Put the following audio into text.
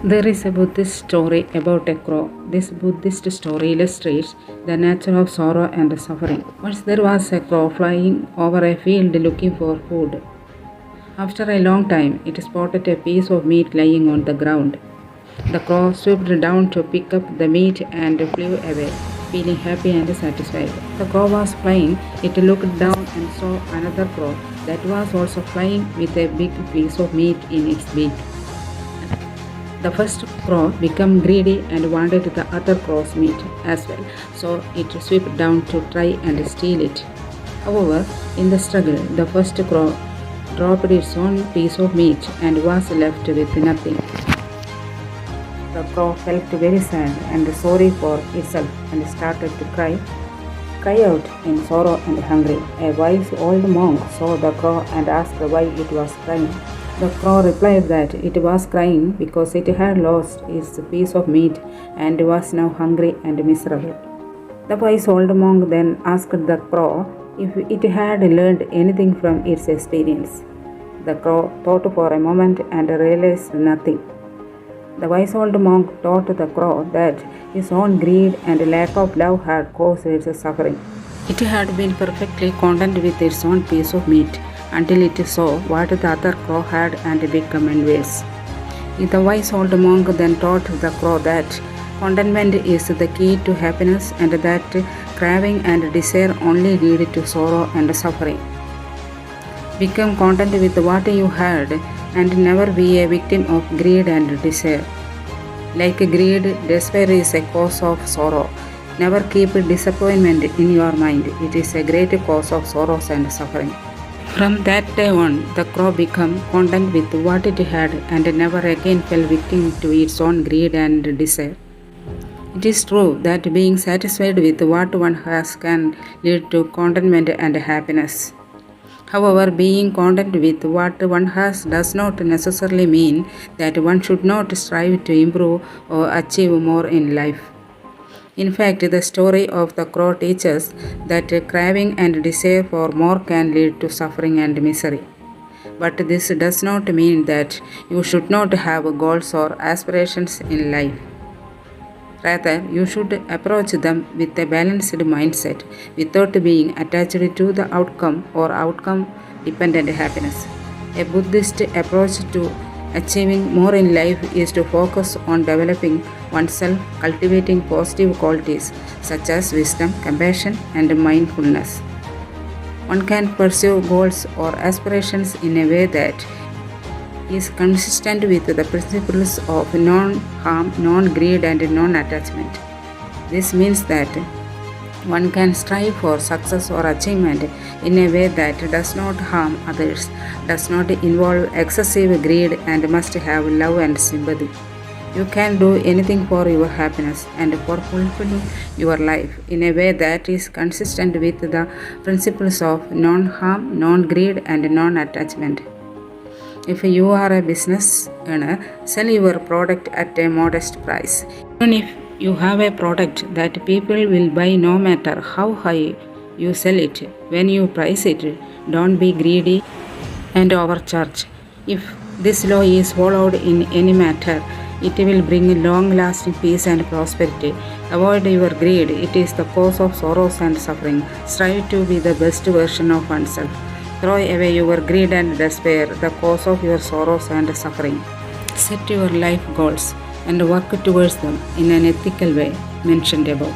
There is a Buddhist story about a crow. This Buddhist story illustrates the nature of sorrow and suffering. Once there was a crow flying over a field looking for food. After a long time, it spotted a piece of meat lying on the ground. The crow swooped down to pick up the meat and flew away, feeling happy and satisfied. The crow was flying. It looked down and saw another crow that was also flying with a big piece of meat in its beak. The first crow became greedy and wanted the other crow's meat as well, so it swooped down to try and steal it. However, in the struggle, the first crow dropped its own piece of meat and was left with nothing. The crow felt very sad and sorry for itself and started to cry out in sorrow and hungry. A wise old monk saw the crow and asked why it was crying. The crow replied that it was crying because it had lost its piece of meat and was now hungry and miserable. The wise old monk then asked the crow if it had learned anything from its experience. The crow thought for a moment and realized nothing. The wise old monk taught the crow that his own greed and lack of love had caused its suffering. It had been perfectly content with its own piece of meat until it saw what the other crow had and became envious. The wise old monk then taught the crow that contentment is the key to happiness and that craving and desire only lead to sorrow and suffering. Become content with what you had and never be a victim of greed and desire. Like greed, despair is a cause of sorrow. Never keep disappointment in your mind. It is a great cause of sorrows and suffering. From that day on, the crow became content with what it had and never again fell victim to its own greed and desire. It is true that being satisfied with what one has can lead to contentment and happiness. However, being content with what one has does not necessarily mean that one should not strive to improve or achieve more in life. In fact, the story of the crow teaches that craving and desire for more can lead to suffering and misery. But this does not mean that you should not have goals or aspirations in life. Rather, you should approach them with a balanced mindset without being attached to the outcome or outcome-dependent happiness. A Buddhist approach to achieving more in life is to focus on developing oneself, cultivating positive qualities such as wisdom, compassion, and mindfulness. One can pursue goals or aspirations in a way that is consistent with the principles of non-harm, non-greed, and non-attachment. This means that one can strive for success or achievement in a way that does not harm others, does not involve excessive greed, and must have love and sympathy. You can do anything for your happiness and for fulfilling your life in a way that is consistent with the principles of non-harm, non-greed, and non-attachment. If you are a business owner, sell your product at a modest price. Even if you have a product that people will buy no matter how high you sell it, when you price it, don't be greedy and overcharge. If this law is followed in any matter, it will bring long-lasting peace and prosperity. Avoid your greed. It is the cause of sorrows and suffering. Strive to be the best version of oneself. Throw away your greed and despair, the cause of your sorrows and suffering. Set your life goals and work towards them in an ethical way mentioned above.